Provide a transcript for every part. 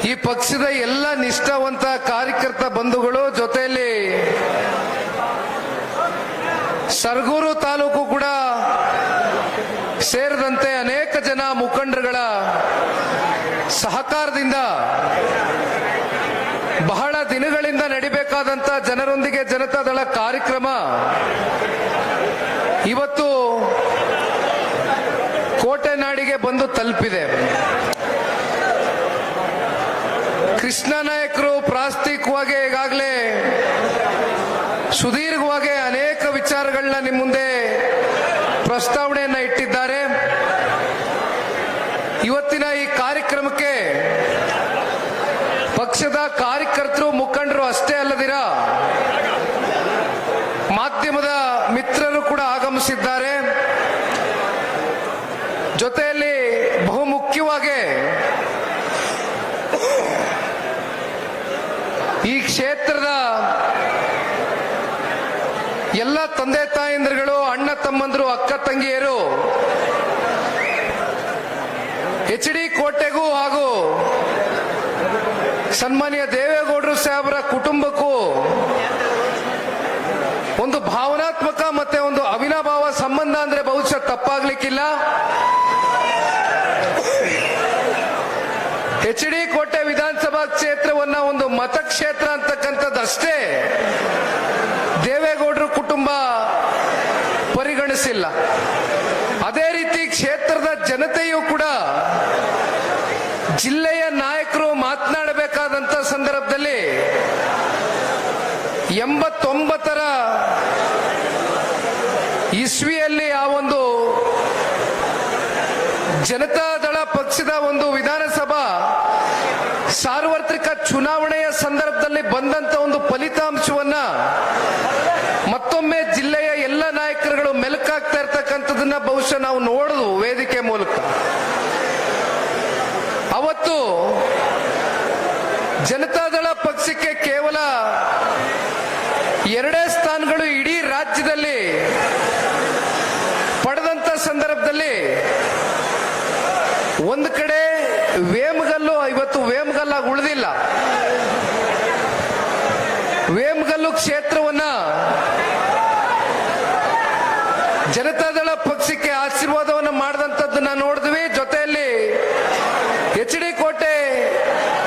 ಈ ಪಕ್ಷದ ಎಲ್ಲ ನಿಷ್ಠಾವಂತ ಕಾರ್ಯಕರ್ತ ಬಂಧುಗಳು, ಜೊತೆಯಲ್ಲಿ ಸರಗೂರು ತಾಲೂಕು ಕೂಡ ಸೇರಿದಂತೆ ಅನೇಕ ಜನ ಮುಖಂಡರುಗಳ ಸಹಕಾರದಿಂದ ಬಹಳ ದಿನಗಳಿಂದ ನಡಿಬೇಕಾದಂತ ಜನರೊಂದಿಗೆ ಜನತಾದಳ ಕಾರ್ಯಕ್ರಮ ಇವತ್ತು ಕೋಟೆನಾಡಿಗೆ ಬಂದು ತಲುಪಿದೆ. ಕೃಷ್ಣ ನಾಯಕರು ಪ್ರಾಸ್ತಾವಿಕವಾಗಿ ಈಗಾಗಲೇ ಸುದೀರ್ಘವಾಗಿ ಅನೇಕ ವಿಚಾರಗಳನ್ನ ನಿಮ್ಮ ಮುಂದೆ ಪ್ರಸ್ತಾವನೆಯನ್ನ ಇಟ್ಟಿದ್ದಾರೆ. ಇವತ್ತಿನ ಈ ಕಾರ್ಯಕ್ರಮಕ್ಕೆ ಪಕ್ಷದ ಕಾರ್ಯಕರ್ತರು, ಮುಖಂಡರು ಅಷ್ಟೇ ಅಲ್ಲದಿರ ಮಾಧ್ಯಮದ ಮಿತ್ರರು ಕೂಡ ಆಗಮಿಸಿದ್ದಾರೆ. ಜೊತೆಯಲ್ಲಿ ಬಹುಮುಖ್ಯವಾಗಿ ಈ ಕ್ಷೇತ್ರದ ಎಲ್ಲ ತಂದೆ ತಾಯಂದಿರುಗಳು, ಅಣ್ಣ ತಮ್ಮಂದರು, ಅಕ್ಕ ತಂಗಿಯರು HD ಕೋಟೆಗೂ ಹಾಗೂ ಸನ್ಮಾನ್ಯ ದೇವೇಗೌಡರು ಸಾಹೇಬರ ಕುಟುಂಬಕ್ಕೂ ಒಂದು ಭಾವನಾತ್ಮಕ ಮತ್ತೆ ಒಂದು ಅವಿನಾಭಾವ ಸಂಬಂಧ ಅಂದ್ರೆ ಬಹುಶಃ ತಪ್ಪಾಗ್ಲಿಕ್ಕಿಲ್ಲ. HD ಕೋಟೆ ವಿಧಾನಸಭಾ ಕ್ಷೇತ್ರವನ್ನ ಒಂದು ಮತಕ್ಷೇತ್ರ ಅಂತಕ್ಕಂಥದ್ದಷ್ಟೇ ದೇವೇಗೌಡರ ಕುಟುಂಬ ಪರಿಗಣಿಸಿಲ್ಲ. ಅದೇ ರೀತಿ ಕ್ಷೇತ್ರದ ಜನತೆಯೂ ಕೂಡ ಜಿಲ್ಲೆಯ ನಾಯಕರು ಮಾತನಾಡಬೇಕಾದಂತ ಸಂದರ್ಭದಲ್ಲಿ 89ರ ಇಸ್ವಿಯಲ್ಲಿ ಆ ಒಂದು ಜನತಾದಳ ಪಕ್ಷದ ಒಂದು ವಿಧಾನಸಭಾ ಸಾರ್ವತ್ರಿಕ ಚುನಾವಣೆಯ ಸಂದರ್ಭದಲ್ಲಿ ಬಂದಂತ ಒಂದು ಫಲಿತಾಂಶವನ್ನ ಮತ್ತೊಮ್ಮೆ ಜಿಲ್ಲೆಯ ಎಲ್ಲ ನಾಯಕರುಗಳು ಮೆಲುಕಾಗ್ತಾ ಇರ್ತಕ್ಕಂಥದನ್ನ ಬಹುಶಃ ನಾವು ನೋಡುದು ವೇದಿಕೆ ಮೂಲಕ. ಅವತ್ತು ಜನತಾದಳ ಪಕ್ಷಕ್ಕೆ ಕೇವಲ 2 ಸ್ಥಾನಗಳು ಇಡೀ ರಾಜ್ಯದಲ್ಲಿ ಪಡೆದಂತ ಸಂದರ್ಭದಲ್ಲಿ ಒಂದು ಕಡೆ ವೇಮಗಲ್ಲು ಇವತ್ತು ವೇಮಗಲ್ಲಾಗಿ ಉಳಿದಿಲ್ಲ. ವೇಮಗಲ್ಲು ಕ್ಷೇತ್ರವನ್ನ ಜನತಾದಳ ಪಕ್ಷಕ್ಕೆ ಆಶೀರ್ವಾದವನ್ನ ಮಾಡಿದಂಥದ್ದನ್ನ ನೋಡಿದ್ವಿ. ಜೊತೆಯಲ್ಲಿ HD ಕೋಟೆ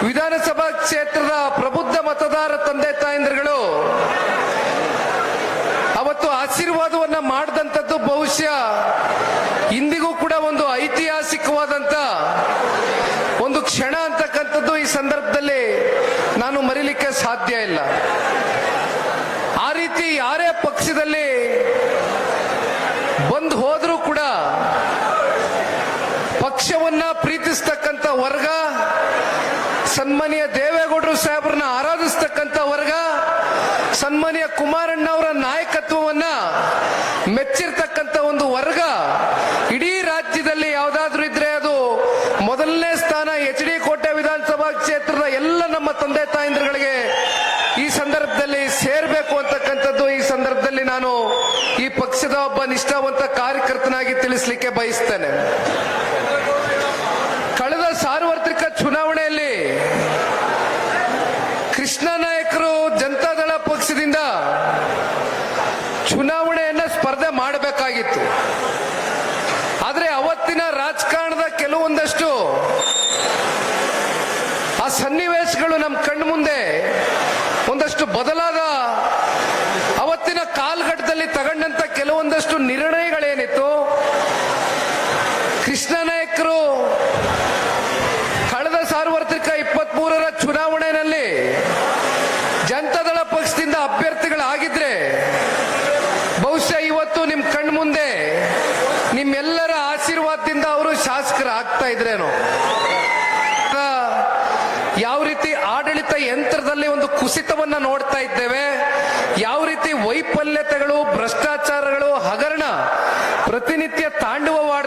ವಿಧಾನಸಭಾ ಕ್ಷೇತ್ರದ ಪ್ರಬುದ್ಧ ಮತದಾರ ತಂದೆ ತಾಯಂದಿರುಗಳು ಅವತ್ತು ಆಶೀರ್ವಾದವನ್ನ ಮಾಡಿದಂಥದ್ದು ಬಹುಶಃ ಇಂದಿಗೂ ಕೂಡ ಒಂದು ಐತಿಹಾಸಿಕವಾದಂತ ಒಂದು ಕ್ಷಣ ಅಂತಕ್ಕಂಥದ್ದು ಈ ಸಂದರ್ಭದಲ್ಲಿ ನಾನು ಮರೀಲಿಕ್ಕೆ ಸಾಧ್ಯ ಇಲ್ಲ. ಆ ರೀತಿ ಯಾರೇ ಪಕ್ಷದಲ್ಲಿ ಬಂದು ಹೋದ್ರೂ ಕೂಡ ಪಕ್ಷವನ್ನ ಪ್ರೀತಿಸ್ತಕ್ಕಂಥ ವರ್ಗ, ಸನ್ಮಾನ್ಯ ದೇವೇಗೌಡರು ಸಾಹೇಬ್ರನ್ನ ಆರಾಧಿಸ್ತಕ್ಕಂಥ ವರ್ಗ, ಸನ್ಮಾನ್ಯ ಕುಮಾರಣ್ಣವರ ನಾಯಕತ್ವವನ್ನ ಮೆಚ್ಚಿರ್ತಕ್ಕಂಥ ಒಂದು ವರ್ಗ ಇಡೀ ರಾಜ್ಯದಲ್ಲಿ ಯಾವುದಾದ್ರೂ ಇದ್ರೆ ಅದು ಮೊದಲನೇ ಸ್ಥಾನ HD ಕೋಟೆ ವಿಧಾನಸಭಾ ಕ್ಷೇತ್ರದ ಎಲ್ಲ ನಮ್ಮ ತಂದೆ ತಾಯಂದಿರುಗಳಿಗೆ ಈ ಸಂದರ್ಭದಲ್ಲಿ ಸೇರ್ಬೇಕು ಅಂತಕ್ಕಂಥದ್ದು ಈ ಸಂದರ್ಭದಲ್ಲಿ ನಾನು ಈ ಪಕ್ಷದ ಒಬ್ಬ ನಿಷ್ಠಾವಂತ ಕಾರ್ಯಕರ್ತನಾಗಿ ತಿಳಿಸ್ಲಿಕ್ಕೆ ಬಯಸ್ತೇನೆ. ಕಳೆದ ಸಾರ್ವತ್ರಿಕ ಚುನಾವಣೆಯಲ್ಲಿ ಕೃಷ್ಣ ನಾಯಕರು ಜನತಾದಳ ಪಕ್ಷದಿಂದ ಚುನಾವಣೆಯನ್ನ ಸ್ಪರ್ಧೆ ಮಾಡಬೇಕಾಗಿತ್ತು. ಆದ್ರೆ ಅವತ್ತಿನ ರಾಜಕಾರಣದ ಕೆಲವೊಂದಷ್ಟು ಆ ಸನ್ನಿವೇಶಗಳು ನಮ್ಮ ಕಣ್ಣು ಮುಂದೆ ಒಂದಷ್ಟು ಬದಲಾದ ಅವತ್ತಿನ ಕಾಲಘಟ್ಟದಲ್ಲಿ ತಗೊಂಡಂತ ಕೆಲವೊಂದಷ್ಟು ನಿರ್ಣಯಗಳೇನಿತ್ತು, ಕೃಷ್ಣ ನಾಯಕರು ಕಳೆದ ಸಾರ್ವತ್ರಿಕ 23ರ ಚುನಾವಣೆಯಲ್ಲಿ ಜನತಾದಳ ಪಕ್ಷದಿಂದ ಅಭ್ಯರ್ಥಿಗಳಾಗಿದ್ರೆ ಬಹುಶಃ ಇವತ್ತು ನಿಮ್ ಕಣ್ಣು ಮುಂದೆ ನಿಮ್ಮೆಲ್ಲರ ಆಶೀರ್ವಾದದಿಂದ ಅವರು ಶಾಸಕರಾಗ್ತಾ ಇದ್ರೇನೋ. ಯಾವ ರೀತಿ ಆಡಳಿತ ಯಂತ್ರದಲ್ಲಿ ಒಂದು ಕುಸಿತವನ್ನ ನೋಡ್ತಾ ಇದ್ದೇವೆ, ಯಾವ ರೀತಿ ವೈಫಲ್ಯತೆಗಳು, ಭ್ರಷ್ಟಾಚಾರಗಳು, ಹಗರಣ ಪ್ರತಿನಿತ್ಯ ತಾಂಡವವಾಡ್ತಾ